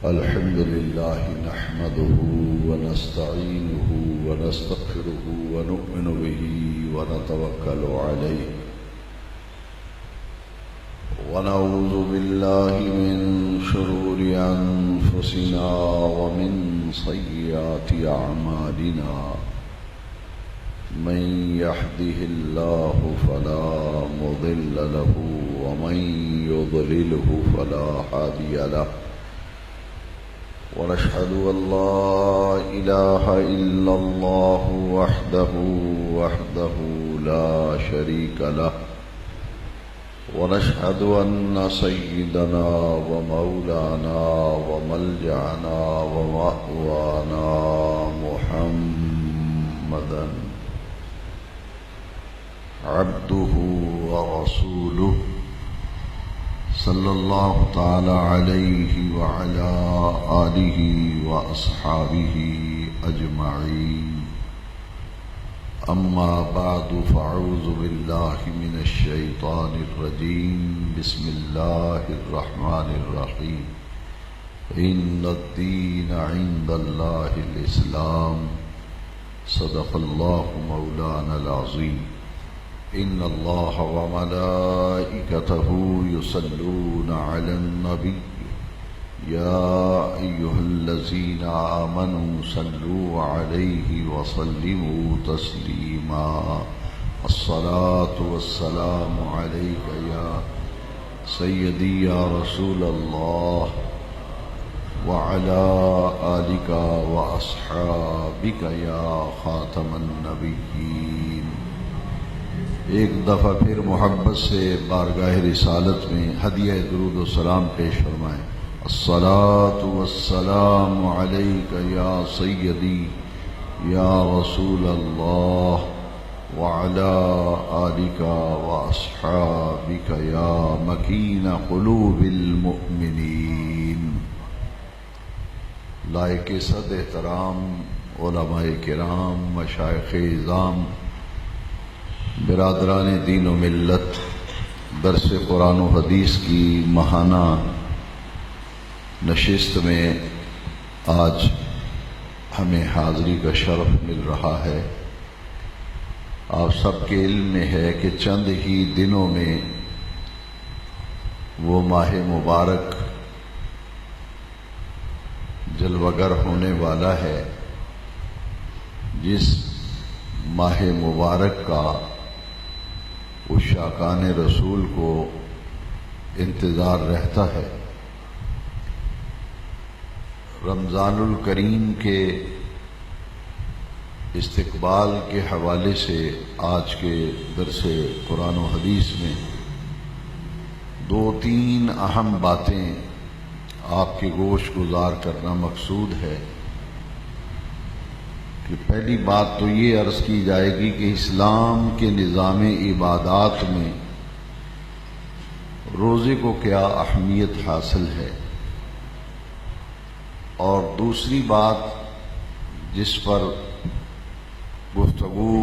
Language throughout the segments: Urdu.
الحمد لله نحمده ونستعينه ونستغفره ونؤمن به ونتوكل عليه ونعوذ بالله من شرور أنفسنا ومن سيئات أعمالنا من يهده الله فلا مضل له ومن يضلله فلا هادي له ونشهد أن لا إله إلا الله وحده لا شريك له ونشهد أن سيدنا ومولانا وملجأنا ومأوانا محمدا عبده ورسوله صلى الله تعالى عليه وعلى آله وأصحابه أجمعين أما بعد فأعوذ بالله من الشيطان الرجيم بسم الله الرحمن الرحيم إن الدين عند الله الإسلام صدق الله مولانا العظيم إن الله وملائكته يصلون على النبي يا أيها الذين آمنوا صلوا عليه وسلموا تسليما الصلاة والسلام عليك يا سيدي يا رسول الله وعلى آلك وأصحابك يا خاتم النبيين۔ ایک دفعہ پھر محبت سے بارگاہ رسالت میں ہدیہ درود و سلام پیش فرمائیں۔ الصلاۃ والسلام علیک یا سیدی یا رسول اللہ وعلی آلک واصحابک یا مکین قلوب المؤمنین۔ لائق صد احترام علماء کرام، مشائخ اعظام، برادران دین و ملت، درس قرآن و حدیث کی ماہانہ نشست میں آج ہمیں حاضری کا شرف مل رہا ہے۔ آپ سب کے علم میں ہے کہ چند ہی دنوں میں وہ ماہ مبارک جلوہ گر ہونے والا ہے جس ماہ مبارک کا عشاقان رسول کو انتظار رہتا ہے۔ رمضان الکریم کے استقبال کے حوالے سے آج کے درس قرآن و حدیث میں دو تین اہم باتیں آپ کے گوش گزار کرنا مقصود ہے۔ کہ پہلی بات تو یہ عرض کی جائے گی کہ اسلام کے نظام عبادات میں روزے کو کیا اہمیت حاصل ہے، اور دوسری بات جس پر گفتگو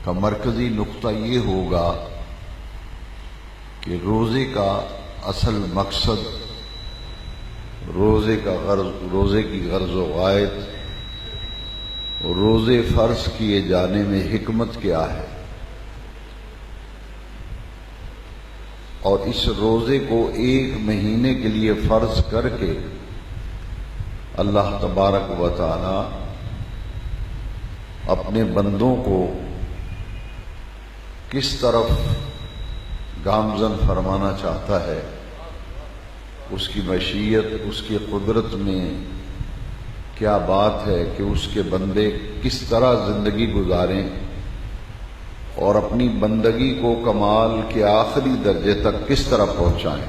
کا مرکزی نقطہ یہ ہوگا کہ روزے کا اصل مقصد، روزے کی غرض و غایت، روزے فرض کیے جانے میں حکمت کیا ہے، اور اس روزے کو ایک مہینے کے لیے فرض کر کے اللہ تبارک و تعالی اپنے بندوں کو کس طرف گامزن فرمانا چاہتا ہے، اس کی مشیت، اس کی قدرت میں کیا بات ہے کہ اس کے بندے کس طرح زندگی گزاریں اور اپنی بندگی کو کمال کے آخری درجے تک کس طرح پہنچائیں۔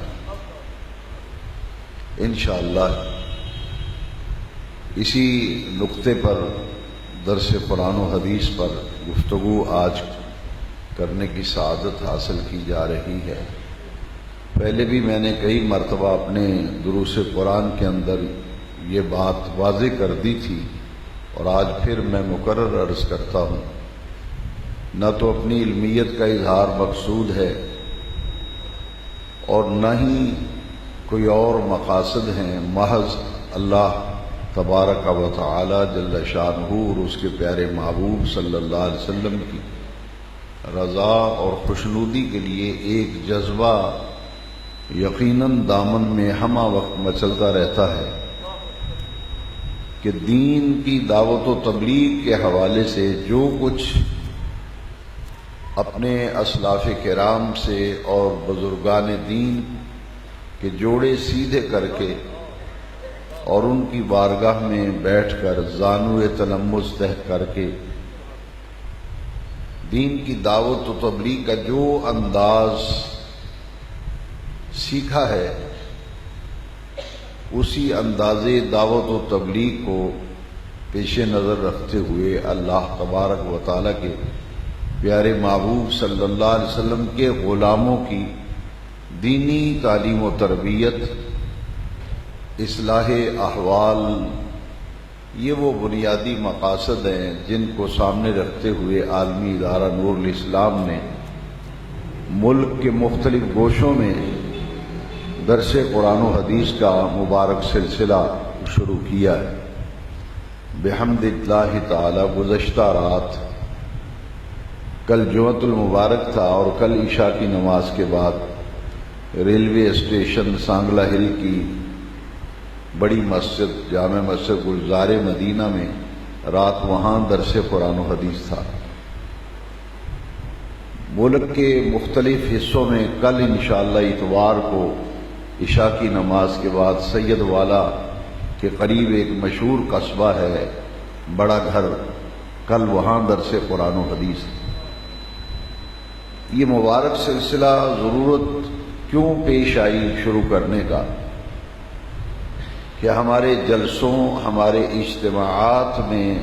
انشاءاللہ اسی نقطے پر درس قرآن و حدیث پر گفتگو آج کرنے کی سعادت حاصل کی جا رہی ہے۔ پہلے بھی میں نے کئی مرتبہ اپنے دروس قرآن کے اندر یہ بات واضح کر دی تھی، اور آج پھر میں مکرر عرض کرتا ہوں۔ نہ تو اپنی علمیت کا اظہار مقصود ہے، اور نہ ہی کوئی اور مقاصد ہیں، محض اللہ تبارک و تعالی جل شانہ اور اس کے پیارے محبوب صلی اللہ علیہ وسلم کی رضا اور خوشنودی کے لیے ایک جذبہ یقیناً دامن میں ہمہ وقت مچلتا رہتا ہے کہ دین کی دعوت و تبلیغ کے حوالے سے جو کچھ اپنے اسلاف کرام سے اور بزرگان دین کے جوڑے سیدھے کر کے اور ان کی بارگاہ میں بیٹھ کر زانو تلمس طے کر کے دین کی دعوت و تبلیغ کا جو انداز سیکھا ہے، اسی انداز دعوت و تبلیغ کو پیش نظر رکھتے ہوئے اللہ تبارک و تعالیٰ کے پیارے محبوب صلی اللہ علیہ وسلم کے غلاموں کی دینی تعلیم و تربیت، اصلاح احوال، یہ وہ بنیادی مقاصد ہیں جن کو سامنے رکھتے ہوئے عالمی ادارہ نور الاسلام نے ملک کے مختلف گوشوں میں درس قرآن و حدیث کا مبارک سلسلہ شروع کیا ہے۔ بحمد اللہ تعالی گزشتہ رات، کل جمعۃ المبارک تھا اور کل عشاء کی نماز کے بعد ریلوے اسٹیشن سانگلہ ہل کی بڑی مسجد جامع مسجد گلزار مدینہ میں رات وہاں درس قرآن و حدیث تھا۔ ملک کے مختلف حصوں میں کل انشاءاللہ اتوار کو عشاء کی نماز کے بعد سید والا کے قریب ایک مشہور قصبہ ہے بڑا گھر، کل وہاں درس قرآن و حدیث۔ یہ مبارک سلسلہ ضرورت کیوں پیش آئی شروع کرنے کا کہ ہمارے جلسوں، ہمارے اجتماعات میں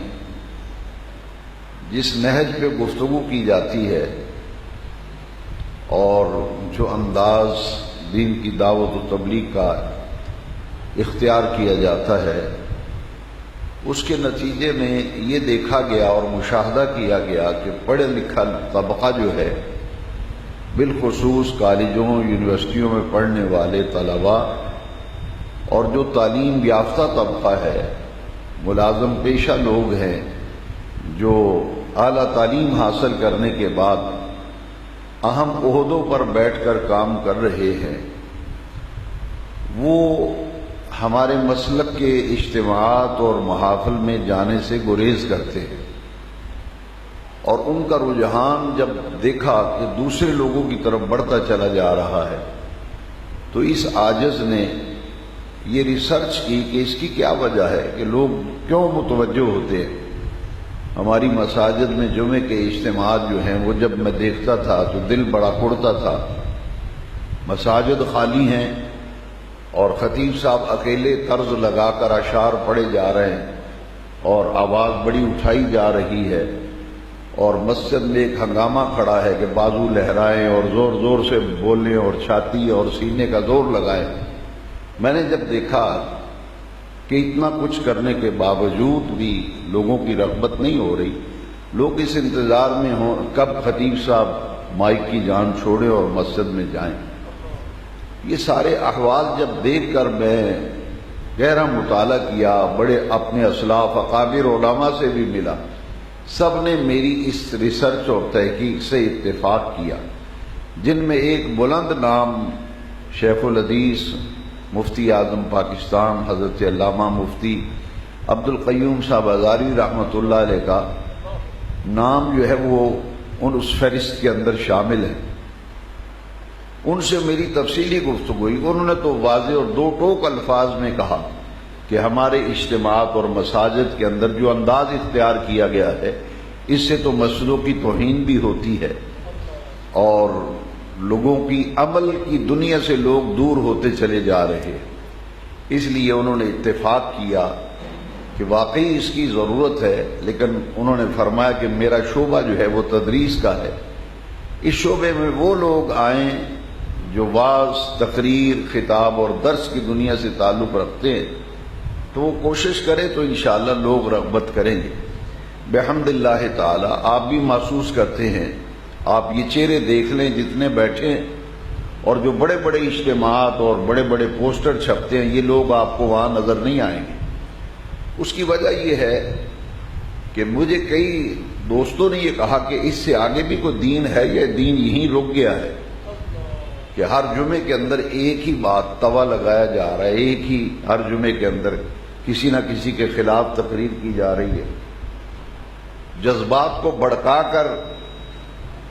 جس نہج پہ گفتگو کی جاتی ہے اور جو انداز دین کی دعوت و تبلیغ کا اختیار کیا جاتا ہے، اس کے نتیجے میں یہ دیکھا گیا اور مشاہدہ کیا گیا کہ پڑھے لکھا طبقہ جو ہے، بالخصوص کالجوں یونیورسٹیوں میں پڑھنے والے طلباء اور جو تعلیم یافتہ طبقہ ہے، ملازم پیشہ لوگ ہیں جو اعلیٰ تعلیم حاصل کرنے کے بعد اہم عہدوں پر بیٹھ کر کام کر رہے ہیں، وہ ہمارے مسلک کے اجتماعات اور محافل میں جانے سے گریز کرتے ہیں، اور ان کا رجحان جب دیکھا کہ دوسرے لوگوں کی طرف بڑھتا چلا جا رہا ہے تو اس عاجز نے یہ ریسرچ کی کہ اس کی کیا وجہ ہے کہ لوگ کیوں متوجہ ہوتے ہیں۔ ہماری مساجد میں جمعے کے اجتماعات جو ہیں وہ جب میں دیکھتا تھا تو دل بڑا کڑتا تھا، مساجد خالی ہیں اور خطیب صاحب اکیلے طرز لگا کر اشعار پڑھے جا رہے ہیں اور آواز بڑی اٹھائی جا رہی ہے، اور مسجد میں ایک ہنگامہ کھڑا ہے کہ بازو لہرائیں اور زور زور سے بولیں اور چھاتی اور سینے کا زور لگائیں۔ میں نے جب دیکھا کہ اتنا کچھ کرنے کے باوجود بھی لوگوں کی رغبت نہیں ہو رہی، لوگ اس انتظار میں ہوں کب خطیب صاحب مائک کی جان چھوڑیں اور مسجد میں جائیں، یہ سارے احوال جب دیکھ کر میں گہرا مطالعہ کیا، بڑے اپنے اسلاف اکابر علماء سے بھی ملا، سب نے میری اس ریسرچ اور تحقیق سے اتفاق کیا، جن میں ایک بلند نام شیخ الحدیث مفتی اعظم پاکستان حضرت علامہ مفتی عبد القیوم صاحب ہزاری رحمۃ اللہ علیہ کا نام جو ہے وہ اس فہرست کے اندر شامل ہے۔ ان سے میری تفصیلی گفتگو ہوئی، انہوں نے تو واضح اور دو ٹوک الفاظ میں کہا کہ ہمارے اجتماعات اور مساجد کے اندر جو انداز اختیار کیا گیا ہے اس سے تو مسجدوں کی توہین بھی ہوتی ہے اور لوگوں کی عمل کی دنیا سے لوگ دور ہوتے چلے جا رہے ہیں۔ اس لیے انہوں نے اتفاق کیا کہ واقعی اس کی ضرورت ہے، لیکن انہوں نے فرمایا کہ میرا شعبہ جو ہے وہ تدریس کا ہے، اس شعبے میں وہ لوگ آئیں جو واعظ، تقریر، خطاب اور درس کی دنیا سے تعلق رکھتے ہیں، تو وہ کوشش کرے تو انشاءاللہ لوگ رغبت کریں گے۔ بحمد اللہ تعالی آپ بھی محسوس کرتے ہیں، آپ یہ چہرے دیکھ لیں جتنے بیٹھے ہیں، اور جو بڑے بڑے اجتماعات اور بڑے بڑے پوسٹر چھپتے ہیں، یہ لوگ آپ کو وہاں نظر نہیں آئیں گے۔ اس کی وجہ یہ ہے کہ مجھے کئی دوستوں نے یہ کہا کہ اس سے آگے بھی کوئی دین ہے یا دین یہیں رک گیا ہے، کہ ہر جمعے کے اندر ایک ہی بات توا لگایا جا رہا ہے، ایک ہی ہر جمعے کے اندر کسی نہ کسی کے خلاف تقریر کی جا رہی ہے، جذبات کو بھڑکا کر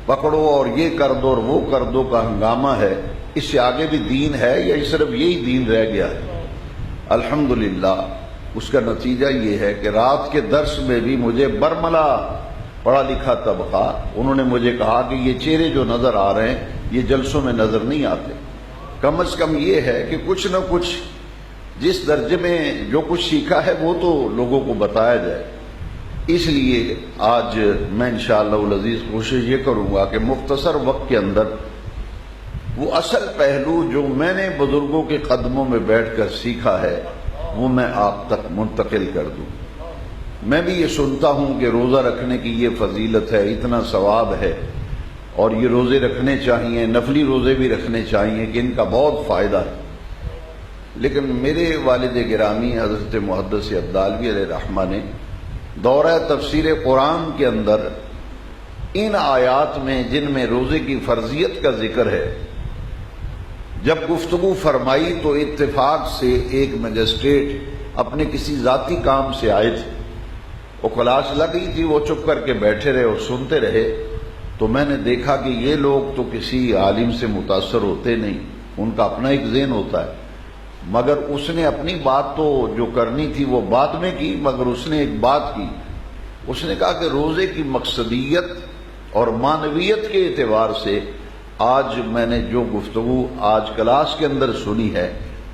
پکڑو اور یہ کر دو اور وہ کر دو کا ہنگامہ ہے۔ اس سے آگے بھی دین ہے یا صرف یہی دین رہ گیا ہے؟ الحمدللہ اس کا نتیجہ یہ ہے کہ رات کے درس میں بھی مجھے برملا پڑھا لکھا طبقہ، انہوں نے مجھے کہا کہ یہ چہرے جو نظر آ رہے ہیں یہ جلسوں میں نظر نہیں آتے۔ کم از کم یہ ہے کہ کچھ نہ کچھ جس درجے میں جو کچھ سیکھا ہے وہ تو لوگوں کو بتایا جائے۔ اس لیے آج میں انشاءاللہ العزیز کوشش یہ کروں گا کہ مختصر وقت کے اندر وہ اصل پہلو جو میں نے بزرگوں کے قدموں میں بیٹھ کر سیکھا ہے وہ میں آپ تک منتقل کر دوں۔ میں بھی یہ سنتا ہوں کہ روزہ رکھنے کی یہ فضیلت ہے، اتنا ثواب ہے، اور یہ روزے رکھنے چاہیے، نفلی روزے بھی رکھنے چاہیے کہ ان کا بہت فائدہ ہے۔ لیکن میرے والد گرامی حضرت محدث عبدالوی علیہ رحمہ نے دورہ تفسیر قرآن کے اندر ان آیات میں جن میں روزے کی فرضیت کا ذکر ہے جب گفتگو فرمائی تو اتفاق سے ایک مجسٹریٹ اپنے کسی ذاتی کام سے آئے تھے، وہ کلاس لگی تھی، وہ چپ کر کے بیٹھے رہے اور سنتے رہے۔ تو میں نے دیکھا کہ یہ لوگ تو کسی عالم سے متاثر ہوتے نہیں، ان کا اپنا ایک ذہن ہوتا ہے، مگر اس نے اپنی بات تو جو کرنی تھی وہ بعد میں کی، مگر اس نے ایک بات کی، اس نے کہا کہ روزے کی مقصدیت اور معنویت کے اعتبار سے آج میں نے جو گفتگو آج کلاس کے اندر سنی ہے،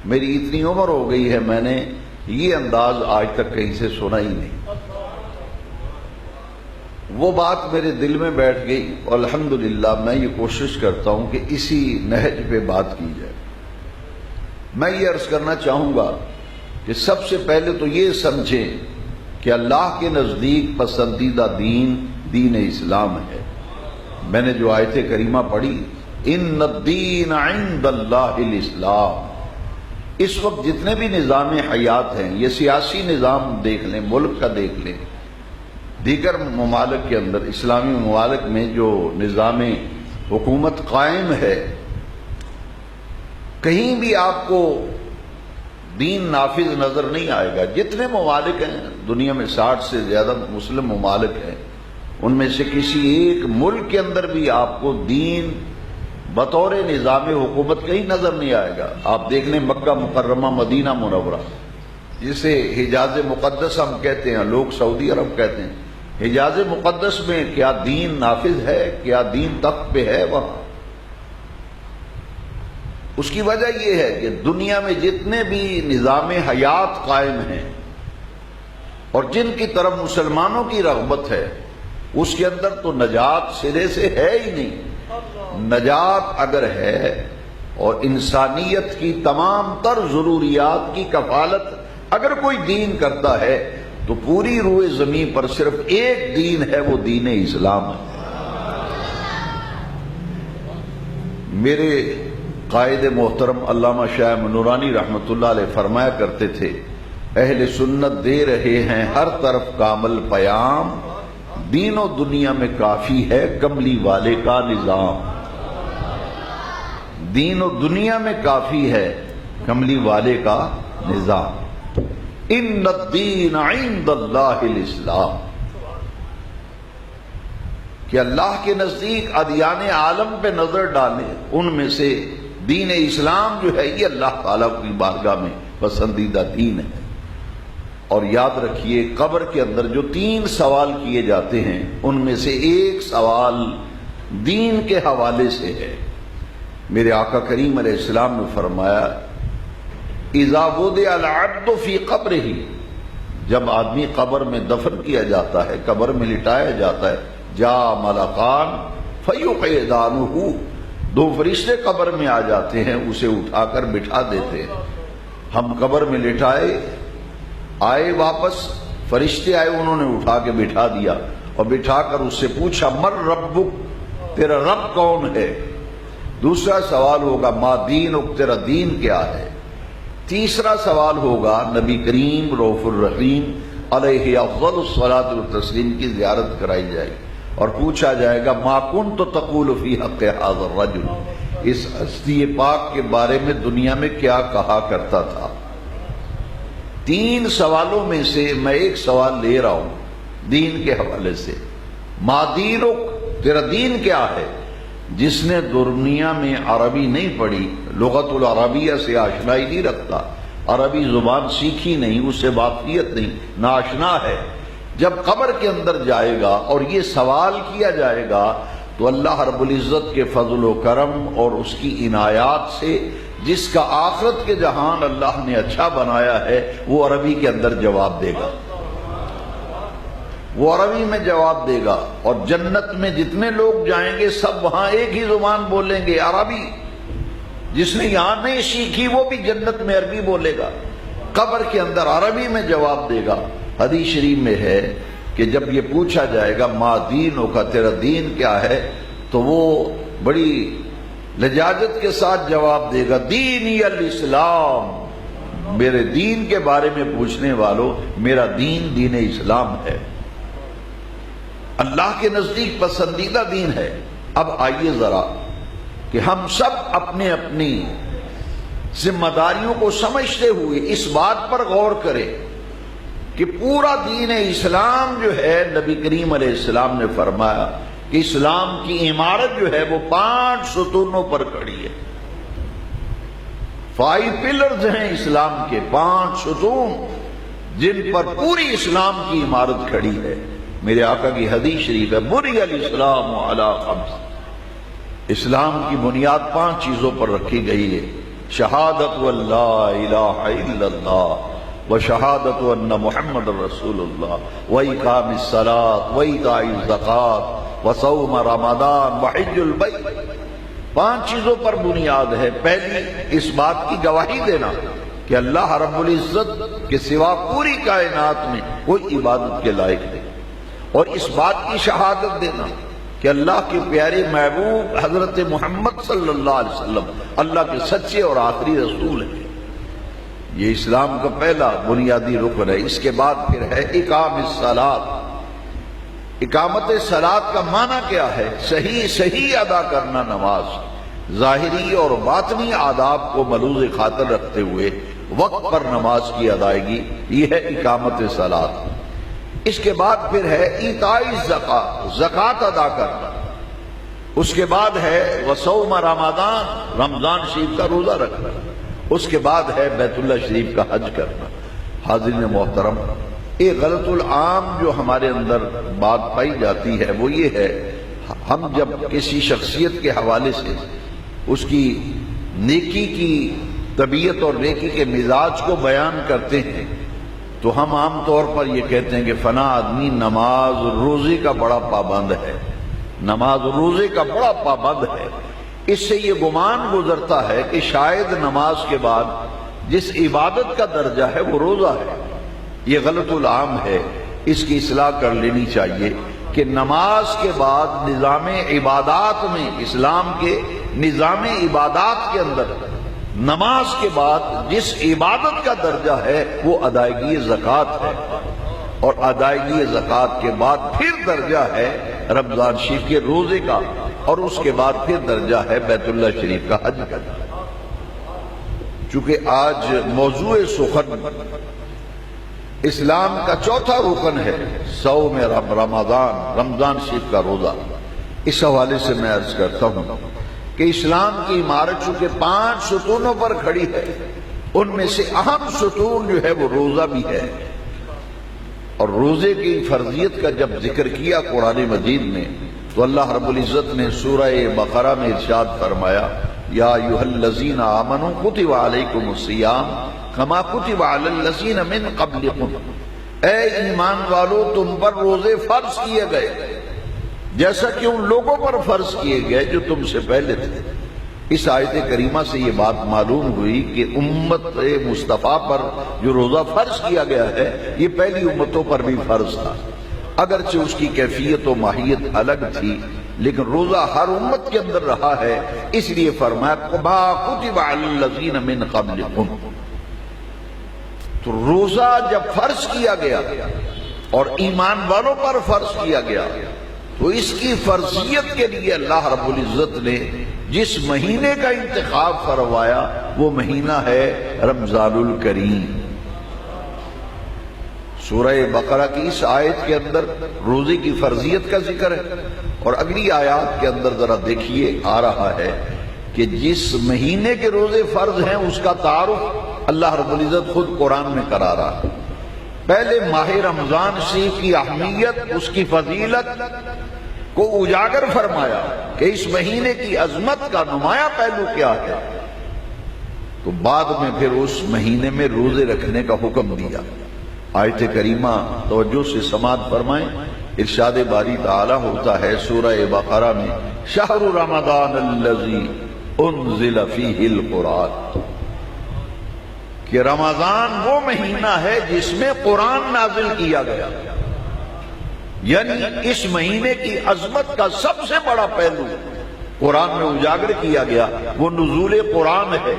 میری اتنی عمر ہو گئی ہے میں نے یہ انداز آج تک کہیں سے سنا ہی نہیں۔ وہ بات میرے دل میں بیٹھ گئی اور الحمدللہ میں یہ کوشش کرتا ہوں کہ اسی نہج پہ بات کی جائے۔ میں یہ عرض کرنا چاہوں گا کہ سب سے پہلے تو یہ سمجھیں کہ اللہ کے نزدیک پسندیدہ دین دین اسلام ہے۔ میں نے جو آیت کریمہ پڑھی، ان الدین عند اللہ الاسلام، اس وقت جتنے بھی نظام حیات ہیں، یہ سیاسی نظام دیکھ لیں، ملک کا دیکھ لیں، دیگر ممالک کے اندر، اسلامی ممالک میں جو نظام حکومت قائم ہے، کہیں بھی آپ کو دین نافذ نظر نہیں آئے گا۔ جتنے ممالک ہیں دنیا میں، 60 سے زیادہ مسلم ممالک ہیں، ان میں سے کسی ایک ملک کے اندر بھی آپ کو دین بطور نظام حکومت کہیں نظر نہیں آئے گا۔ آپ دیکھ لیں مکہ مکرمہ، مدینہ منورہ، جسے حجاز مقدس ہم کہتے ہیں، لوگ سعودی عرب کہتے ہیں، حجاز مقدس میں کیا دین نافذ ہے؟ کیا دین تخت پہ ہے وہاں؟ اس کی وجہ یہ ہے کہ دنیا میں جتنے بھی نظام حیات قائم ہیں اور جن کی طرف مسلمانوں کی رغبت ہے، اس کے اندر تو نجات سرے سے ہے ہی نہیں۔ نجات اگر ہے اور انسانیت کی تمام تر ضروریات کی کفالت اگر کوئی دین کرتا ہے تو پوری روئے زمین پر صرف ایک دین ہے، وہ دین اسلام ہے۔ میرے قائد محترم علامہ شاہ نورانی رحمۃ اللہ علیہ فرمایا کرتے تھے، اہل سنت دے رہے ہیں ہر طرف کامل پیام، دین و دنیا میں کافی ہے کملی والے کا نظام۔ دین و دنیا میں کافی ہے کملی والے کا نظام۔ ان الدین عند اللہ الاسلام، کہ اللہ کے نزدیک ادیان عالم پہ نظر ڈالیں، ان میں سے دین اسلام جو ہے یہ اللہ تعالیٰ کی بارگاہ میں پسندیدہ دین ہے۔ اور یاد رکھیے قبر کے اندر جو 3 سوال کیے جاتے ہیں، ان میں سے ایک سوال دین کے حوالے سے ہے۔ میرے آقا کریم علیہ السلام نے فرمایا، اذا وضع العبد فی قبرہ، جب آدمی قبر میں دفن کیا جاتا ہے، قبر میں لٹایا جاتا ہے، جاء ملکان فیقعدانہ، 2 فرشتے قبر میں آ جاتے ہیں، اسے اٹھا کر بٹھا دیتے ہیں۔ ہم قبر میں لٹائے، آئے واپس، فرشتے آئے، انہوں نے اٹھا کے بٹھا دیا اور بٹھا کر اس سے پوچھا، من ربک، تیرا رب کون ہے؟ دوسرا سوال ہوگا ما دینک، تیرا دین کیا ہے؟ تیسرا سوال ہوگا نبی کریم رؤوف الرحیم علیہ افضل الصلاۃ والتسلیم کی زیارت کرائی جائے گی اور پوچھا جائے گا ما کنت تقول فی حق ھذا الرجل، اس ہستی پاک کے بارے میں دنیا میں کیا کہا کرتا تھا؟ تین سوالوں میں سے میں ایک سوال لے رہا ہوں دین کے حوالے سے۔ ما دینک، تیرا دین کیا ہے؟ جس نے دنیا میں عربی نہیں پڑھی، لغت العربیہ سے آشنائی نہیں رکھتا، عربی زبان سیکھی نہیں، اس سے واقفیت نہیں، ناآشنا ہے، جب قبر کے اندر جائے گا اور یہ سوال کیا جائے گا تو اللہ رب العزت کے فضل و کرم اور اس کی عنایات سے جس کا آخرت کے جہان اللہ نے اچھا بنایا ہے وہ عربی کے اندر جواب دے گا، وہ عربی میں جواب دے گا، اور جنت میں جتنے لوگ جائیں گے سب وہاں ایک ہی زبان بولیں گے، عربی۔ جس نے یہاں نہیں سیکھی وہ بھی جنت میں عربی بولے گا، قبر کے اندر عربی میں جواب دے گا۔ حدیث شریف میں ہے کہ جب یہ پوچھا جائے گا ما دینک، تیرا دین کیا ہے، تو وہ بڑی لجاجت کے ساتھ جواب دے گا دینی الاسلام، میرے دین کے بارے میں پوچھنے والوں میرا دین دین اسلام ہے، اللہ کے نزدیک پسندیدہ دین ہے۔ اب آئیے ذرا کہ ہم سب اپنے اپنی ذمہ داریوں کو سمجھتے ہوئے اس بات پر غور کریں کہ پورا دین اسلام جو ہے نبی کریم علیہ السلام نے فرمایا کہ اسلام کی عمارت جو ہے وہ 5 ستونوں پر کھڑی ہے۔ 5 پلرز ہیں اسلام کے، 5 ستون جن پر پوری اسلام کی عمارت کھڑی ہے۔ میرے آقا کی حدیث شریف ہے بنی الاسلام علی 5، اسلام کی بنیاد 5 چیزوں پر رکھی گئی ہے، شہادت لا الہ الا اللہ وشہادت ان محمد رسول اللہ وإقام الصلاۃ وإیتاء الزکوٰۃ وصوم رمضان وحج البیت، 5 چیزوں پر بنیاد ہے۔ پہلی اس بات کی گواہی دینا کہ اللہ رب العزت کے سوا پوری کائنات میں کوئی عبادت کے لائق نہیں، اور اس بات کی شہادت دینا کہ اللہ کے پیارے محبوب حضرت محمد صلی اللہ علیہ وسلم اللہ کے سچے اور آخری رسول ہیں۔ یہ اسلام کا پہلا بنیادی رکن ہے۔ اس کے بعد پھر ہے اقام الصلاۃ۔ اقامت صلاۃ کا معنی کیا ہے؟ صحیح ادا کرنا نماز، ظاہری اور باطنی آداب کو ملحوظ خاطر رکھتے ہوئے وقت پر نماز کی ادائیگی، یہ ہے اقامت صلاۃ۔ اس کے بعد پھر ہے ایتاء الزکوٰۃ، زکوٰۃ ادا کرنا۔ اس کے بعد ہے وصوم رمضان، رمضان شریف کا روزہ رکھنا۔ اس کے بعد ہے بیت اللہ شریف کا حج کرنا۔ حاضرین محترم، ایک غلط العام جو ہمارے اندر بات پائی جاتی ہے وہ یہ ہے، ہم جب کسی شخصیت کے حوالے سے اس کی نیکی کی طبیعت اور نیکی کے مزاج کو بیان کرتے ہیں تو ہم عام طور پر یہ کہتے ہیں کہ فلاں آدمی نماز روزے کا بڑا پابند ہے، نماز روزے کا بڑا پابند ہے۔ اس سے یہ گمان گزرتا ہے کہ شاید نماز کے بعد جس عبادت کا درجہ ہے وہ روزہ ہے۔ یہ غلط العام ہے، اس کی اصلاح کر لینی چاہیے کہ نماز کے بعد نظام عبادات میں، اسلام کے نظام عبادات کے اندر نماز کے بعد جس عبادت کا درجہ ہے وہ ادائیگی زکوٰۃ ہے، اور ادائیگی زکوٰۃ کے بعد پھر درجہ ہے رمضان شریف کے روزے کا، اور اس کے بعد پھر درجہ ہے بیت اللہ شریف کا حج کا۔ چونکہ آج موضوع سخن اسلام کا چوتھا رکن ہے صوم رمضان، رمضان شریف کا روزہ، اس حوالے سے میں عرض کرتا ہوں کہ اسلام کی عمارت چونکہ 5 ستونوں پر کھڑی ہے، ان میں سے اہم ستون جو ہے وہ روزہ بھی ہے، اور روزے کی فرضیت کا جب ذکر کیا قرآن مجید میں تو اللہ رب العزت نے سورہ بقرہ میں ارشاد فرمایا یا ایھا الذین آمنوا کتب علیکم الصیام کما کتب علی الذین من قبلکم، اے ایمان والو تم پر روزے فرض کیے گئے جیسا کہ ان لوگوں پر فرض کیے گئے جو تم سے پہلے تھے۔ اس آیت کریمہ سے یہ بات معلوم ہوئی کہ امت مصطفیٰ پر جو روزہ فرض کیا گیا ہے یہ پہلی امتوں پر بھی فرض تھا، اگرچہ اس کی کیفیت و ماہیت الگ تھی، لیکن روزہ ہر امت کے اندر رہا ہے، اس لیے فرمایا کما کتب علی الذین من قبلکم۔ تو روزہ جب فرض کیا گیا اور ایمان والوں پر فرض کیا گیا تو اس کی فرضیت کے لیے اللہ رب العزت نے جس مہینے کا انتخاب فرمایا وہ مہینہ ہے رمضان الکریم۔ سورہ بقرہ کی اس آیت کے اندر روزے کی فرضیت کا ذکر ہے، اور اگلی آیات کے اندر ذرا دیکھیے آ رہا ہے کہ جس مہینے کے روزے فرض ہیں اس کا تعارف اللہ رب العزت خود قرآن میں کرا رہا ہے۔ پہلے ماہ رمضان شریف کی اہمیت، اس کی فضیلت کو اجاگر فرمایا کہ اس مہینے کی عظمت کا نمایاں پہلو کیا ہے، تو بعد میں پھر اس مہینے میں روزے رکھنے کا حکم دیا۔ آیت کریمہ توجہ سے سماعت فرمائیں، ارشاد باری تعالی ہوتا ہے سورہ بقرہ میں شہر رمضان الذی انزل فیہ القرآن، کہ رمضان وہ مہینہ ہے جس میں قرآن نازل کیا گیا، یعنی اس مہینے کی عظمت کا سب سے بڑا پہلو قرآن میں اجاگر کیا گیا، وہ نزول قرآن ہے۔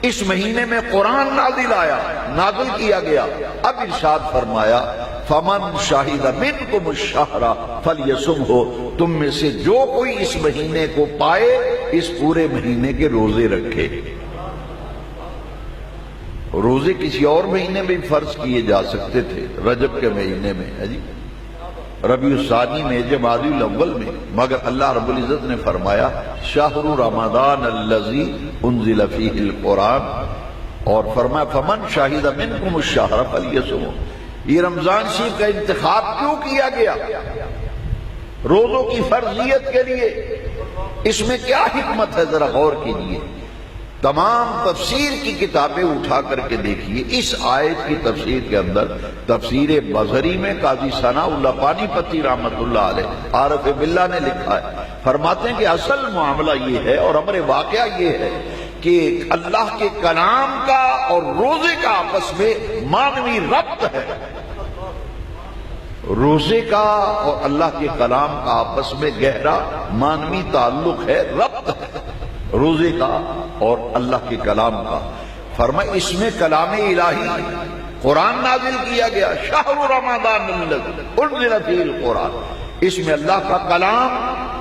اس مہینے میں قرآن نازل کیا گیا۔ اب ارشاد فرمایا فمن شاہد منکم الشہر فلیصمہ، تم میں سے جو کوئی اس مہینے کو پائے اس پورے مہینے کے روزے رکھے۔ روزے کسی اور مہینے میں فرض کیے جا سکتے تھے، رجب کے مہینے میں ہے جی، ربیع الثانی میں، جمادی الاول میں، مگر اللہ رب العزت نے فرمایا شہر رمضان الذی انزل فیہ القرآن، اور فرمایا فمن شاہد منکم الشہر فلیصمہ۔ یہ رمضان شریف کا انتخاب کیوں کیا گیا؟ روزوں کی فرضیت کے لیے۔ اس میں کیا حکمت ہے ذرا غور کیجیے۔ تمام تفسیر کی کتابیں اٹھا کر کے دیکھیے، اس آیت کی تفسیر کے اندر تفسیر بزری میں قاضی ثناء اللہ پانی پتی رحمت اللہ علیہ عارف باللہ نے لکھا ہے، فرماتے ہیں کہ اصل معاملہ یہ ہے اور امر واقعہ یہ ہے کہ اللہ کے کلام کا اور روزے کا آپس میں معنوی ربط ہے۔ روزے کا اور اللہ کے کلام کا آپس میں گہرا معنوی تعلق ہے، ربط ہے روزے کا اور اللہ کے کلام کا۔ فرمایا اس میں کلام الہی قرآن نازل کیا گیا، شہر رمضان الذی انزل فیہ القرآن، اس میں اللہ کا کلام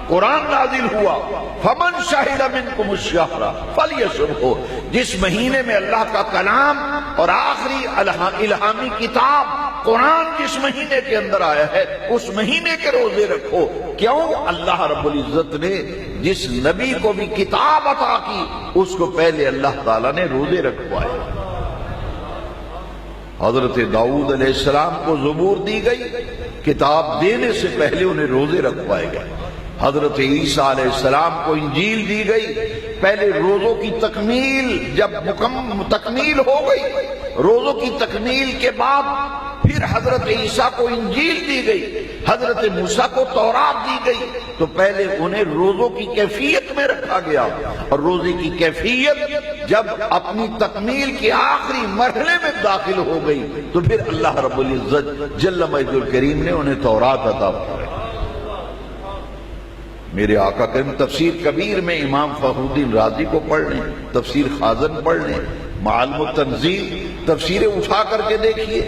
قرآن نازل ہوا۔ فمن شہد منکم الشہر فلیصمہ، جس مہینے میں اللہ کا کلام اور آخری الہامی کتاب قرآن جس مہینے کے اندر آیا ہے اس مہینے کے روزے رکھو۔ کیوں؟ اللہ رب العزت نے جس نبی کو بھی کتاب عطا کی اس کو پہلے اللہ تعالیٰ نے روزے رکھوائے۔ حضرت داؤد علیہ السلام کو زبور دی گئی، کتاب دینے سے پہلے انہیں روزے رکھوائے گئے۔ حضرت عیسیٰ علیہ السلام کو انجیل دی گئی، پہلے روزوں کی تکمیل جب تکمیل ہو گئی، روزوں کی تکمیل کے بعد پھر حضرت عیسیٰ کو انجیل دی گئی، حضرت موسیٰ کو تورات دی گئی، تو پہلے انہیں روزوں کی کیفیت میں رکھا گیا، اور روزے کی کیفیت جب اپنی تکمیل کے آخری مرحلے میں داخل ہو گئی تو پھر اللہ رب العزت جل مجدہ الکریم نے انہیں تورات عطا فرمائی۔ میرے آقا کریم تفسیر کبیر میں امام فخر الدین رازی کو پڑھ لیں، تفسیر خازن پڑھ لیں، معالم التنزیل تفسیریں اٹھا کر کے دیکھیے،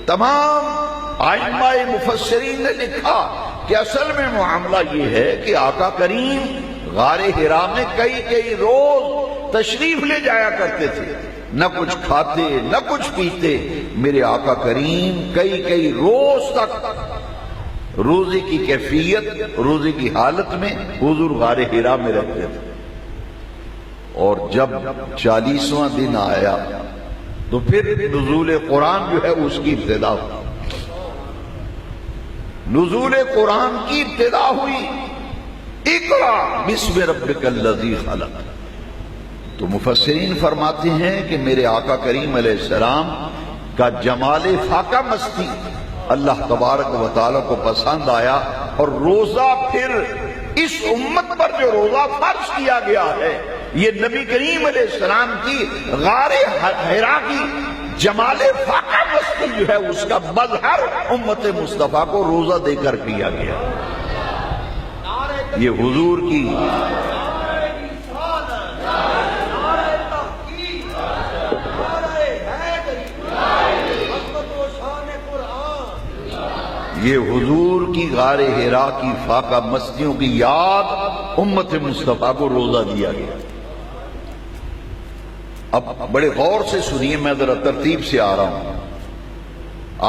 تمام ائمہ مفسرین نے لکھا کہ اصل میں معاملہ یہ ہے کہ آقا کریم غار حرا میں کئی روز تشریف لے جایا کرتے تھے، نہ کچھ کھاتے نہ کچھ پیتے۔ میرے آقا کریم کئی روز تک روزے کی کیفیت، روزے کی حالت میں حضور غار حرا میں رہتے تھے، اور جب 40واں دن آیا تو پھر نزول قرآن جو ہے اس کی ابتدا ہوئی، نزول قرآن کی ابتدا ہوئی، اقرا بسم ربک الذی خلق۔ تو مفسرین فرماتے ہیں کہ میرے آقا کریم علیہ السلام کا جمال فاقہ مستی اللہ تبارک و تعالیٰ کو پسند آیا، اور روزہ پھر اس امت پر جو روزہ فرض کیا گیا ہے یہ نبی کریم علیہ السلام کی غار حرا کی جمال فاقہ مستی جو ہے اس کا مظہر امت مصطفیٰ کو روزہ دے کر کیا گیا۔ یہ حضور کی غار حرا کی فاقہ مستیوں کی یاد امت مصطفیٰ کو روزہ دیا گیا۔ اب بڑے غور سے سنیے، میں ذرا ترتیب سے آ رہا ہوں۔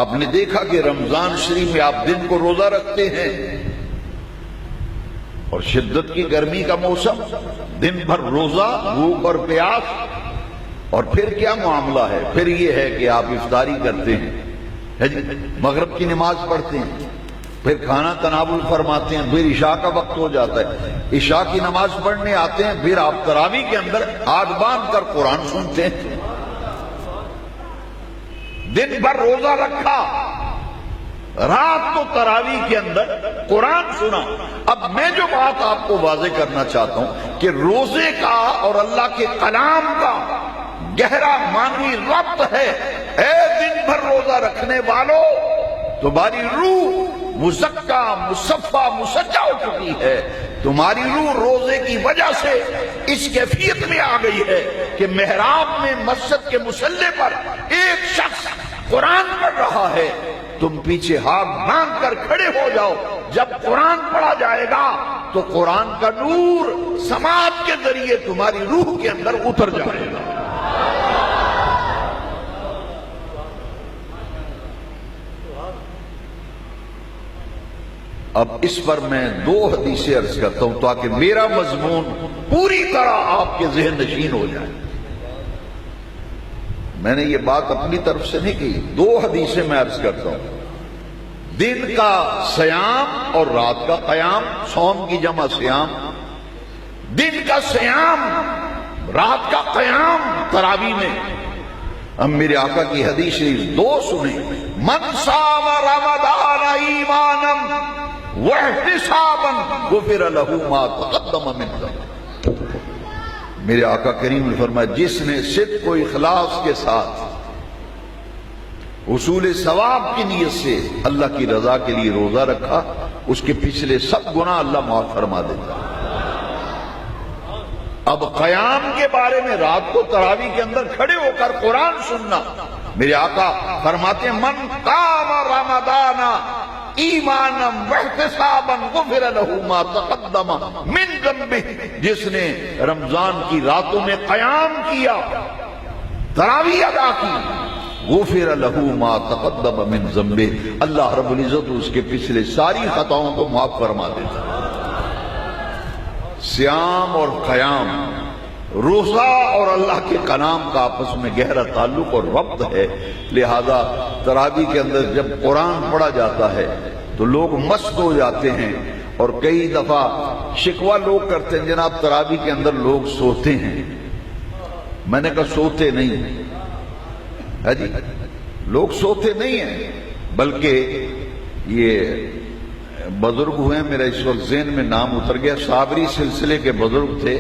آپ نے دیکھا کہ رمضان شریف میں آپ دن کو روزہ رکھتے ہیں اور شدت کی گرمی کا موسم، دن بھر روزہ، بھوک اور پیاس، اور پھر کیا معاملہ ہے؟ پھر یہ ہے کہ آپ افطاری کرتے ہیں، مغرب کی نماز پڑھتے ہیں، پھر کھانا تناول فرماتے ہیں، پھر عشاء کا وقت ہو جاتا ہے، عشاء کی نماز پڑھنے آتے ہیں، پھر آپ تراویح کے اندر ہاتھ باندھ کر قرآن سنتے ہیں۔ دن بھر روزہ رکھا، رات کو تراویح کے اندر قرآن سنا۔ اب میں جو بات آپ کو واضح کرنا چاہتا ہوں کہ روزے کا اور اللہ کے کلام کا گہرا معنوی ربط ہے۔ اے دن بھر روزہ رکھنے والوں، تمہاری روح مزکا، مصفا، مسجع ہو چکی ہے۔ تمہاری روح روزے کی وجہ سے اس کیفیت میں آ گئی ہے کہ محراب میں مسجد کے مصلی پر ایک شخص قرآن پڑھ رہا ہے، تم پیچھے ہاتھ باندھ کر کھڑے ہو جاؤ۔ جب قرآن پڑھا جائے گا تو قرآن کا نور سماعت کے ذریعے تمہاری روح کے اندر اتر جائے گا۔ اب اس پر میں 2 حدیثیں عرض کرتا ہوں تاکہ میرا مضمون پوری طرح آپ کے ذہن نشین ہو جائے۔ میں نے یہ بات اپنی طرف سے نہیں کی، 2 حدیثیں میں عرض کرتا ہوں۔ دن کا سیام اور رات کا قیام، صوم کی جمع سیام، دن کا سیام، رات کا قیام تراویح میں۔ ہم میرے آقا کی حدیث شریف 2 سنیں۔ من صام رمضان ایمانا واحتسابا غفر له ما تقدم من ذنبه۔ میرے آقا کریم نے فرمایا، جس نے صدق و اخلاص کے ساتھ حصول ثواب کی نیت سے اللہ کی رضا کے لیے روزہ رکھا، اس کے پچھلے سب گناہ اللہ معاف فرما دیتا۔ اب قیام کے بارے میں، رات کو تراویح کے اندر کھڑے ہو کر قرآن سننا، میرے آقا فرماتے ہیں من قام رمضان ایمانا واحتسابا غفر له ما تقدم من ذنبه۔ جس نے رمضان کی راتوں میں قیام کیا، تراویح ادا کی، غفر له ما تقدم من ذنبه، اللہ رب العزت اس کے پچھلے ساری خطاؤں کو معاف فرما دیتا۔ سیام اور قیام، روزہ اور اللہ کے کلام کا آپس میں گہرا تعلق اور ربط ہے۔ لہذا تراویح کے اندر جب قرآن پڑھا جاتا ہے تو لوگ مست ہو جاتے ہیں، اور کئی دفعہ شکوہ لوگ کرتے ہیں جناب تراویح کے اندر لوگ سوتے ہیں۔ میں نے کہا سوتے نہیں ہے جی، لوگ سوتے نہیں ہیں، بلکہ یہ بزرگ ہوئے ہیں، میرا اس وقت ذہن میں نام اتر گیا، صابری سلسلے کے بزرگ تھے،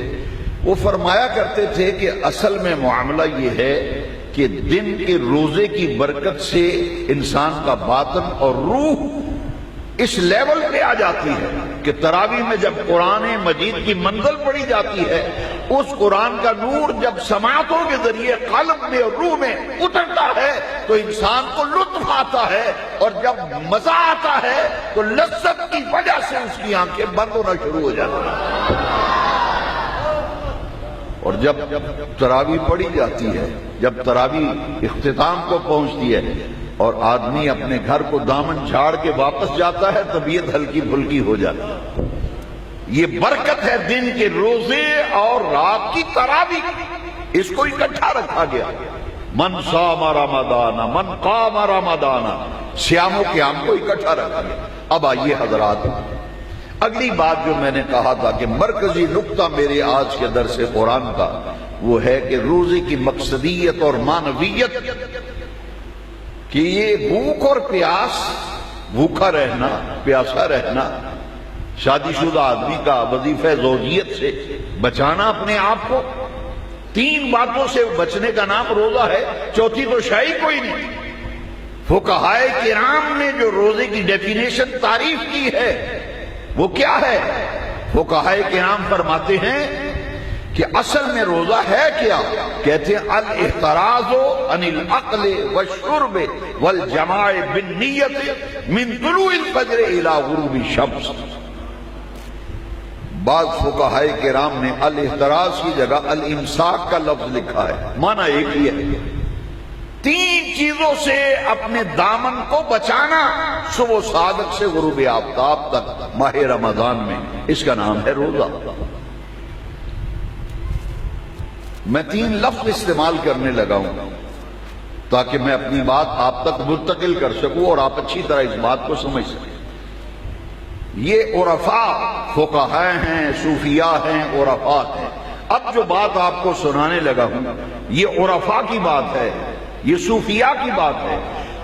وہ فرمایا کرتے تھے کہ اصل میں معاملہ یہ ہے کہ دن کے روزے کی برکت سے انسان کا باطن اور روح اس لیول پہ آ جاتی ہے کہ تراویح میں جب قرآن مجید کی منزل پڑھی جاتی ہے، اس قرآن کا نور جب سماعتوں کے ذریعے قلب میں اور روح میں اترتا ہے تو انسان کو لطف آتا ہے، اور جب مزہ آتا ہے تو لذت کی وجہ سے اس کی آنکھیں بند ہونا شروع ہو جاتی ہیں۔ اور جب تراویح پڑھی جاتی ہے، جب تراویح اختتام کو پہنچتی ہے اور آدمی اپنے گھر کو دامن جھاڑ کے واپس جاتا ہے، طبیعت ہلکی پھلکی ہو جاتی ہے۔ یہ برکت ہے دن کے روزے اور رات کی تراویح، اس کو اکٹھا رکھا گیا۔ من صام رمضان، من قام رمضان، صیام و قیام کو اکٹھا رکھا گیا۔ اب آئیے حضرات، اگلی بات جو میں نے کہا تھا کہ مرکزی نقطہ میرے آج کے درس قرآن کا وہ ہے کہ روزے کی مقصدیت اور معنویت، کہ یہ بھوک اور پیاس، بھوکا رہنا، پیاسا رہنا، شادی شدہ آدمی کا وظیفہ زوجیت سے بچانا اپنے آپ کو، 3 باتوں سے بچنے کا نام روزہ ہے، چوتھی تو شاید کوئی نہیں۔ فقہائے کرام نے جو روزے کی ڈیفینیشن تعریف کی ہے وہ کیا ہے؟ فقہائے کرام فرماتے ہیں کہ اصل میں روزہ ہے کیا؟ کہتے ہیں الاحتراز عن الاکل والشرب والجماع بالنیت من طلوع الفجر الى غروب الشمس۔ بعض فقہائے کرام نے الاحتراز کی جگہ الامساک کا لفظ لکھا ہے، معنی ایک ہی ہے، تین چیزوں سے اپنے دامن کو بچانا صبح صادق سے غروب آفتاب تک ماہ رمضان میں، اس کا نام ہے روزہ۔ میں تین لفظ استعمال کرنے لگا ہوں تاکہ میں اپنی بات آپ تک منتقل کر سکوں اور آپ اچھی طرح اس بات کو سمجھ سکیں۔ یہ عرفاء فقہاء ہیں، صوفیاء ہیں، عرفاء ہیں۔ اب جو بات آپ کو سنانے لگا ہوں یہ عرفاء کی بات ہے، یہ صوفیاء کی بات ہے۔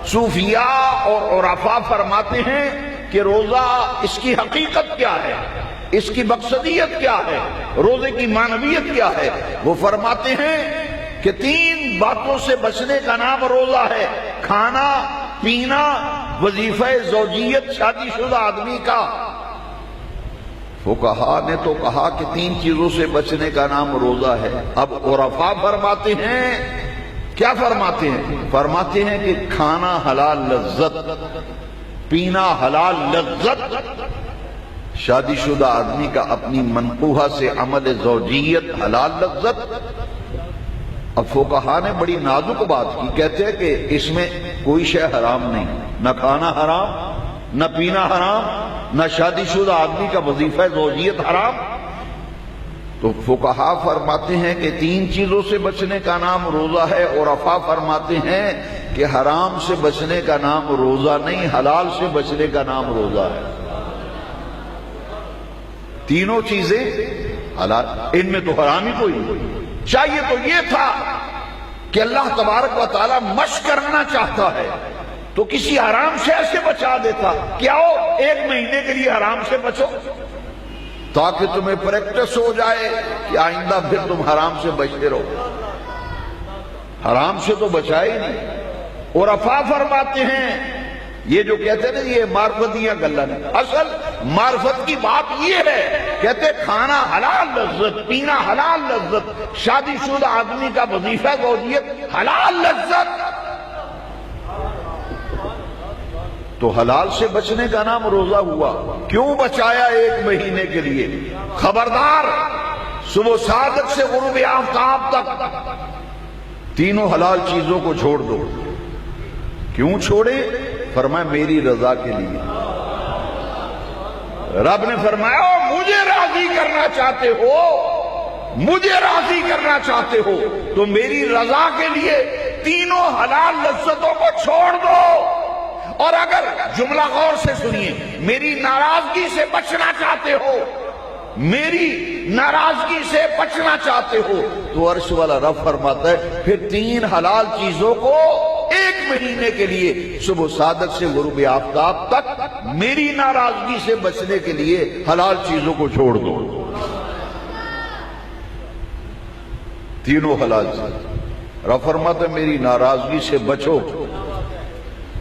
صوفیاء اور عرفاء فرماتے ہیں کہ روزہ اس کی حقیقت کیا ہے، اس کی مقصدیت کیا ہے، روزے کی معنویت کیا ہے۔ وہ فرماتے ہیں کہ تین باتوں سے بچنے کا نام روزہ ہے، کھانا، پینا، وظیفہ زوجیت شادی شدہ آدمی کا۔ فقہاء نے تو کہا کہ تین چیزوں سے بچنے کا نام روزہ ہے۔ اب عرفاء فرماتے ہیں، کیا فرماتے ہیں؟ فرماتے ہیں کہ کھانا حلال لذت، پینا حلال لذت، شادی شدہ آدمی کا اپنی منقوہہ سے عمل زوجیت حلال لذت۔ اب فقہاء نے بڑی نازک بات کی، کہتے ہیں کہ اس میں کوئی شے حرام نہیں، نہ کھانا حرام، نہ پینا حرام، نہ شادی شدہ آدمی کا وظیفہ زوجیت حرام۔ تو فقہاء فرماتے ہیں کہ تین چیزوں سے بچنے کا نام روزہ ہے، اور عرفاء فرماتے ہیں کہ حرام سے بچنے کا نام روزہ نہیں، حلال سے بچنے کا نام روزہ ہے۔ تینوں چیزیں حلال، ان میں تو حرام ہی کوئی نہیں۔ چاہیے تو یہ تھا کہ اللہ تبارک و تعالی مشق کرنا چاہتا ہے تو کسی حرام شے سے بچا دیتا، کیا ہو ایک مہینے کے لیے حرام سے بچو تاکہ تمہیں پریکٹس ہو جائے کہ آئندہ پھر تم حرام سے بچتے رہو۔ حرام سے تو بچائے ہی نہیں۔ اور عرفاء فرماتے ہیں یہ جو کہتے ہیں نا یہ معرفتیاں گلن، اصل معرفت کی بات یہ ہے، کہتے کھانا حلال لذت، پینا حلال لذت، شادی شدہ آدمی کا وظیفہ زوجیت حلال لذت۔ تو حلال سے بچنے کا نام روزہ ہوا۔ کیوں بچایا ایک مہینے کے لیے؟ خبردار صبح صادق سے غروب آفتاب تک تینوں حلال چیزوں کو چھوڑ دو۔ کیوں چھوڑے؟ فرمایا میری رضا کے لیے۔ رب نے فرمایا مجھے راضی کرنا چاہتے ہو، مجھے راضی کرنا چاہتے ہو تو میری رضا کے لیے تینوں حلال لذتوں کو چھوڑ دو۔ اور اگر جملہ غور سے سنیے، میری ناراضگی سے بچنا چاہتے ہو، میری ناراضگی سے بچنا چاہتے ہو تو عرش والا رب فرماتا ہے پھر تین حلال چیزوں کو ایک مہینے کے لیے صبح صادق سے غروب آفتاب تک میری ناراضگی سے بچنے کے لیے حلال چیزوں کو چھوڑ دو۔ تینوں حلال چیز رب فرماتا ہے میری ناراضگی سے بچو،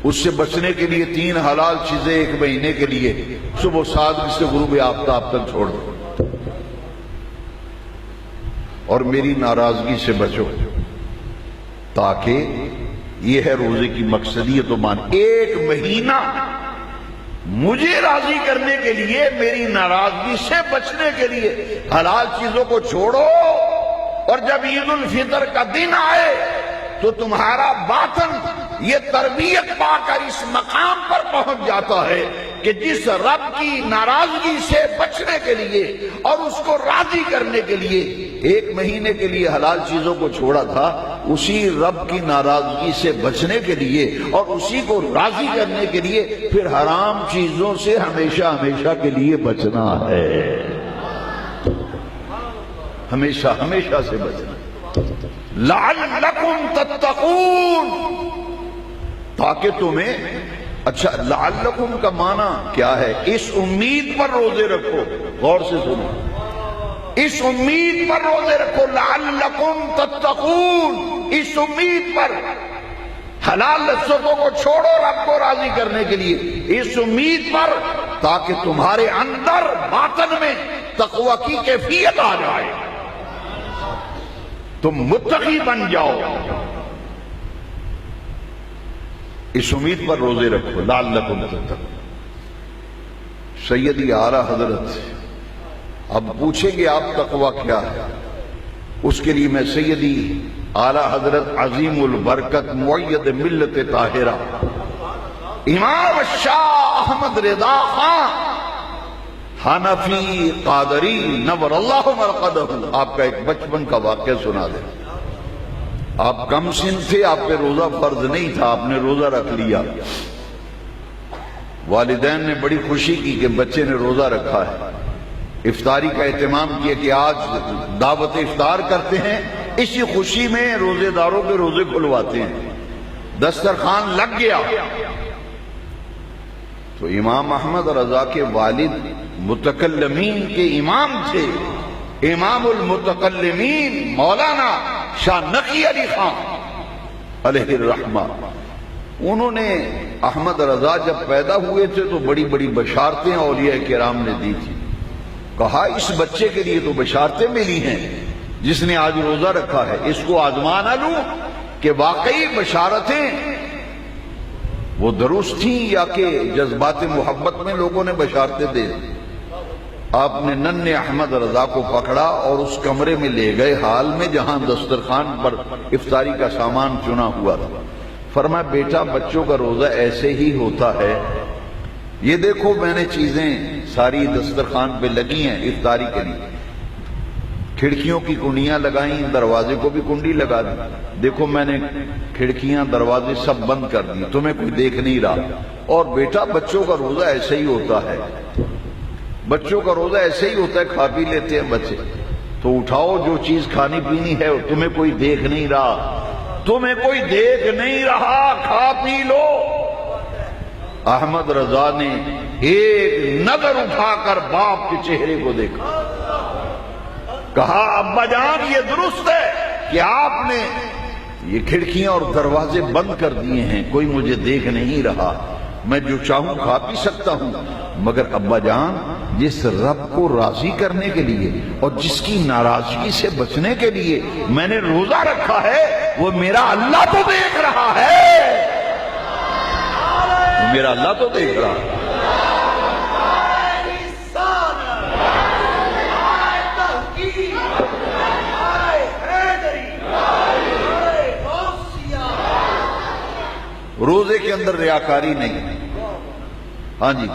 اس سے بچنے کے لیے تین حلال چیزیں ایک مہینے کے لیے صبح صادق سے غروب آفتاب تک چھوڑ دو اور میری ناراضگی سے بچو، تاکہ یہ ہے روزے کی مقصدیت و معنی۔ ایک مہینہ مجھے راضی کرنے کے لیے، میری ناراضگی سے بچنے کے لیے حلال چیزوں کو چھوڑو، اور جب عید الفطر کا دن آئے تو تمہارا باطن یہ تربیت پا کر اس مقام پر پہنچ جاتا ہے کہ جس رب کی ناراضگی سے بچنے کے لیے اور اس کو راضی کرنے کے لیے ایک مہینے کے لیے حلال چیزوں کو چھوڑا تھا، اسی رب کی ناراضگی سے بچنے کے لیے اور اسی کو راضی کرنے کے لیے پھر حرام چیزوں سے ہمیشہ ہمیشہ کے لیے بچنا ہے، ہمیشہ ہمیشہ سے بچنا۔ لعلکم تتقون، تاکہ تمہیں، اچھا لعلکم کا معنی کیا ہے؟ اس امید پر روزے رکھو، غور سے سنو، اس امید پر روزے رکھو، لعلکم تتقون، اس امید پر حلال لذتوں کو چھوڑو رب کو راضی کرنے کے لیے، اس امید پر تاکہ تمہارے اندر باطن میں تقوی کی کیفیت آ جائے، تم متقی بن جاؤ، اس امید پر روزے رکھو لعلکم تتقون۔ سیدی اعلیٰ حضرت اب پوچھیں گے آپ تقوی کیا ہے، اس کے لیے میں سیدی اعلیٰ حضرت عظیم البرکت مؤید ملت طاہرہ امام شاہ احمد رضا خان حنفی قادری نور اللہ مرقدہ آپ کا ایک بچپن کا واقعہ سنا دیں۔ آپ کم سن تھے، آپ پہ روزہ فرض نہیں تھا، آپ نے روزہ رکھ لیا، والدین نے بڑی خوشی کی کہ بچے نے روزہ رکھا ہے، افطاری کا اہتمام کیا کہ آج دعوت افطار کرتے ہیں، اسی خوشی میں روزے داروں کے روزے کھلواتے ہیں، دسترخوان لگ گیا۔ تو امام احمد رضا کے والد متکلمین کے امام تھے، امام المتکلمین مولانا شاہ نقی علی خان علیہ الرحمہ۔ انہوں نے احمد رضا جب پیدا ہوئے تھے تو بڑی بڑی بشارتیں اولیاء کرام نے دی تھی، کہا اس بچے کے لیے تو بشارتیں ملی ہیں جس نے آج روزہ رکھا ہے، اس کو آزما نہ لوں کہ واقعی بشارتیں وہ درست تھیں یا کہ جذبات محبت میں لوگوں نے بشارتیں دے دی۔ آپ نے ننھے احمد رضا کو پکڑا اور اس کمرے میں لے گئے حال میں جہاں دسترخوان پر افطاری کا سامان چنا ہوا تھا۔ فرمایا بیٹا بچوں کا روزہ ایسے ہی ہوتا ہے، یہ دیکھو میں نے چیزیں ساری دسترخوان پہ لگی ہیں افطاری کے لیے، کھڑکیوں کی کنڈیاں لگائیں، دروازے کو بھی کنڈی لگا دی، دیکھو میں نے کھڑکیاں دروازے سب بند کر دی، تمہیں کوئی دیکھ نہیں رہا، اور بیٹا بچوں کا روزہ ایسے ہی ہوتا ہے، بچوں کا روزہ ایسے ہی ہوتا ہے، کھا پی لیتے ہیں بچے، تو اٹھاؤ جو چیز کھانی پینی ہے، تمہیں کوئی دیکھ نہیں رہا، تمہیں کوئی دیکھ نہیں رہا، کھا پی لو۔ احمد رضا نے ایک نظر اٹھا کر باپ کے چہرے کو دیکھا، کہا ابا جان یہ درست ہے کہ آپ نے یہ کھڑکیاں اور دروازے بند کر دیے ہیں، کوئی مجھے دیکھ نہیں رہا، میں جو چاہوں کھا پی سکتا ہوں، مگر ابا جان جس رب کو راضی کرنے کے لیے اور جس کی ناراضگی سے بچنے کے لیے میں نے روزہ رکھا ہے وہ میرا اللہ تو دیکھ رہا ہے، میرا اللہ تو دیکھ رہا ہے۔ روزے کے اندر ریاکاری نہیں، ہاں جی،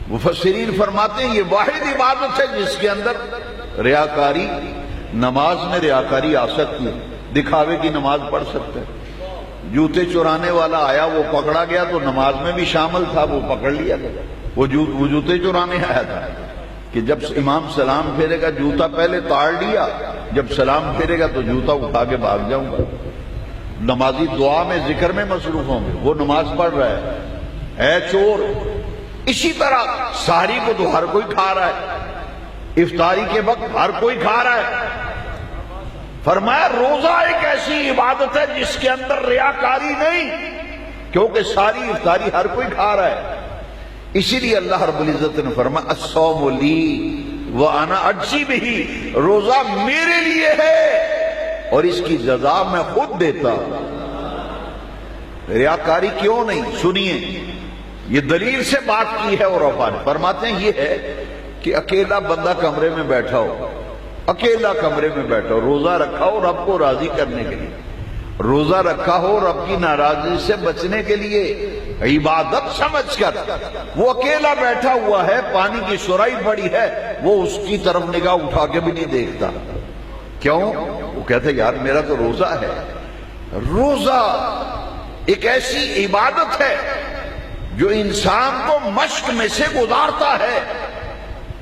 مفسرین فرماتے ہیں یہ واحد عبادت ہے جس کے اندر ریاکاری، نماز میں ریاکاری آ سکتی ہے، دکھاوے کی نماز پڑھ سکتے ہیں، جوتے چرانے والا آیا وہ پکڑا گیا تو نماز میں بھی شامل تھا، وہ پکڑ لیا گیا، وہ جوتے چرانے آیا تھا کہ جب امام سلام پھیرے گا جوتا پہلے تاڑ لیا، جب سلام پھیرے گا تو جوتا اٹھا کے بھاگ جاؤں گا۔ نمازی دعا میں ذکر میں مصروف ہوں گے، وہ نماز پڑھ رہا ہے، اے چور۔ اسی طرح سحری کو تو ہر کوئی کھا رہا ہے، افطاری کے وقت ہر کوئی کھا رہا ہے، فرمایا روزہ ایک ایسی عبادت ہے جس کے اندر ریاکاری نہیں، کیونکہ ساری افطاری ہر کوئی کھا رہا ہے۔ اسی لیے اللہ رب العزت نے فرمایا الصوم لی وانا اجزی بہ، روزہ میرے لیے ہے اور اس کی جزا میں خود دیتا۔ ریاکاری کیوں نہیں؟ سنیے، یہ دلیل سے بات کی ہے اور فرماتے ہیں یہ ہے کہ اکیلا بندہ کمرے میں بیٹھا ہو، اکیلا کمرے میں بیٹھا ہو، روزہ رکھا ہو رب کو راضی کرنے کے لیے، روزہ رکھا ہو رب کی ناراضی سے بچنے کے لیے، عبادت سمجھ کر وہ اکیلا بیٹھا ہوا ہے، پانی کی سرائی پڑی ہے، وہ اس کی طرف نگاہ اٹھا کے بھی نہیں دیکھتا، کیوں؟ وہ کہتے یار میرا تو روزہ ہے۔ روزہ ایک ایسی عبادت ہے جو انسان کو مشق میں سے گزارتا ہے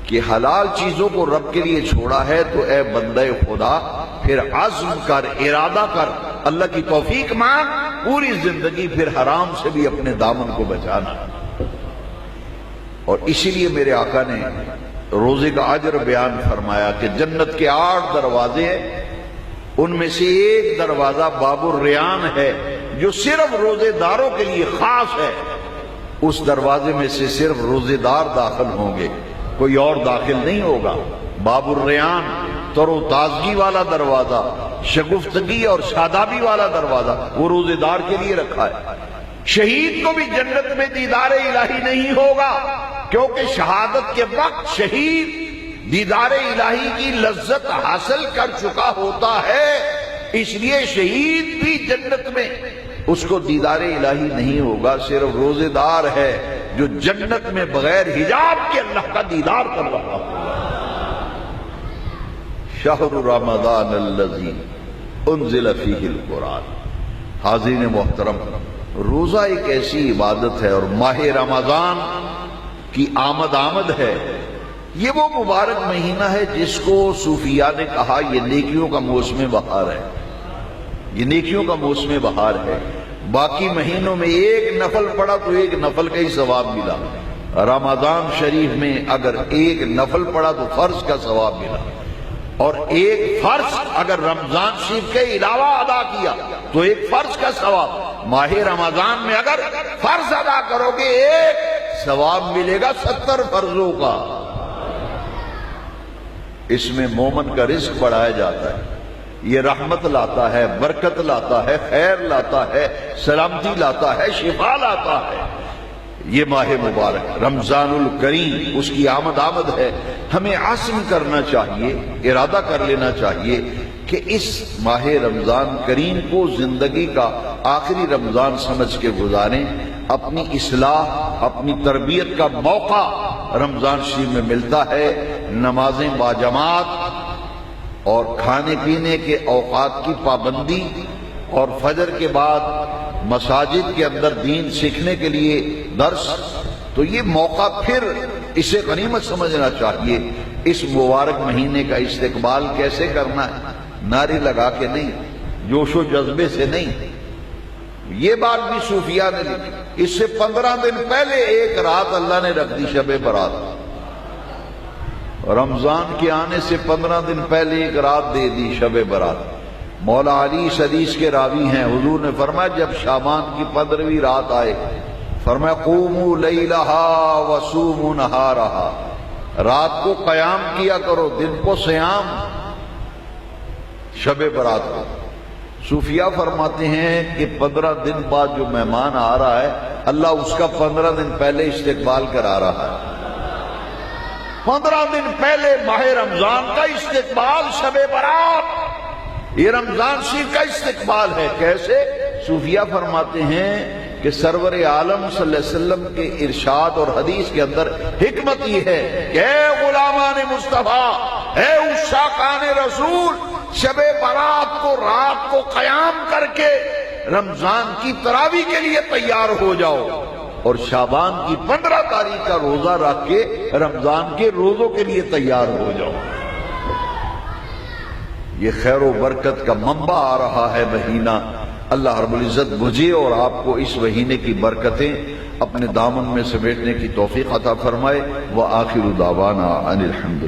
کہ حلال چیزوں کو رب کے لیے چھوڑا ہے تو اے بندہ خدا پھر عزم کر، ارادہ کر، اللہ کی توفیق مانگ، پوری زندگی پھر حرام سے بھی اپنے دامن کو بچانا۔ اور اسی لیے میرے آقا نے روزے کا اجر بیان فرمایا کہ جنت کے 8 دروازے ہیں، ان میں سے ایک دروازہ باب الریان ہے جو صرف روزے داروں کے لیے خاص ہے، اس دروازے میں سے صرف روزے دار داخل ہوں گے۔ کوئی اور داخل نہیں ہوگا۔ باب الریان، تر و تازگی والا دروازہ، شگفتگی اور شادابی والا دروازہ، وہ روزے دار کے لیے رکھا ہے۔ شہید کو بھی جنت میں دیدار الہی نہیں ہوگا، کیونکہ شہادت کے وقت شہید دیدار الہی کی لذت حاصل کر چکا ہوتا ہے، اس لیے شہید بھی جنت میں اس کو دیدار الہی نہیں ہوگا۔ صرف روزے دار ہے جو جنت میں بغیر حجاب کے اللہ کا دیدار کر رہا ہوگا۔ شہر رمضان الذی انزل فیہ القرآن۔ حاضرین محترم، روزہ ایک ایسی عبادت ہے اور ماہ رمضان کی آمد ہے، یہ وہ مبارک مہینہ ہے جس کو صوفیاء نے کہا یہ نیکیوں کا موسم بہار ہے، یہ نیکیوں کا موسم بہار ہے۔ باقی مہینوں میں ایک نفل پڑھا تو ایک نفل کا ہی ثواب ملا، رمضان شریف میں اگر ایک نفل پڑھا تو فرض کا ثواب ملا، اور ایک فرض اگر رمضان شریف کے علاوہ ادا کیا تو ایک فرض کا ثواب۔ ماہ رمضان میں اگر فرض ادا کرو گے ایک ثواب ملے گا 70 فرضوں کا۔ اس میں مومن کا رزق بڑھایا جاتا ہے، یہ رحمت لاتا ہے، برکت لاتا ہے، خیر لاتا ہے، سلامتی لاتا ہے، شفا لاتا ہے۔ یہ ماہ مبارک رمضان الکریم، اس کی آمد ہے۔ ہمیں عزم کرنا چاہیے، ارادہ کر لینا چاہیے کہ اس ماہ رمضان کریم کو زندگی کا آخری رمضان سمجھ کے گزاریں۔ اپنی اصلاح، اپنی تربیت کا موقع رمضان شریف میں ملتا ہے۔ نمازیں باجماعت اور کھانے پینے کے اوقات کی پابندی، اور فجر کے بعد مساجد کے اندر دین سیکھنے کے لیے درس، تو یہ موقع پھر اسے غنیمت سمجھنا چاہیے۔ اس مبارک مہینے کا استقبال کیسے کرنا ہے؟ نعرے لگا کے نہیں، جوش و جذبے سے نہیں۔ یہ بات بھی صوفیاء نے لکھی۔ اس سے 15 دن پہلے ایک رات اللہ نے رکھ دی شب برات، رمضان کے آنے سے 15 دن پہلے ایک رات دے دی شب برات۔ مولا علی اس حدیث کے راوی ہیں، حضور نے فرمایا جب شعبان کی 15ویں رات آئے، فرمایا قوموا لیلہا وصوموا نہارہا، رات کو قیام کیا کرو، دن کو صیام۔ شب برات کو صوفیاء فرماتے ہیں کہ 15 دن بعد جو مہمان آ رہا ہے اللہ اس کا 15 دن پہلے استقبال کرا رہا ہے۔ 15 دن پہلے ماہ رمضان کا استقبال شب برات، یہ رمضان شریف کا استقبال ہے۔ کیسے؟ صوفیاء فرماتے ہیں کہ سرور عالم صلی اللہ علیہ وسلم کے ارشاد اور حدیث کے اندر حکمت یہ ہے کہ اے غلامان مصطفیٰ، اے عشاقان رسول، شب برات کو رات کو قیام کر کے رمضان کی تراویح کے لیے تیار ہو جاؤ، اور شعبان کی 15 تاریخ کا روزہ رکھ کے رمضان کے روزوں کے لیے تیار ہو جاؤ۔ یہ خیر و برکت کا منبع آ رہا ہے مہینہ۔ اللہ رب العزت مجھے اور آپ کو اس مہینے کی برکتیں اپنے دامن میں سمیٹنے کی توفیق عطا فرمائے۔ وآخر دعوانا ان الحمد للہ۔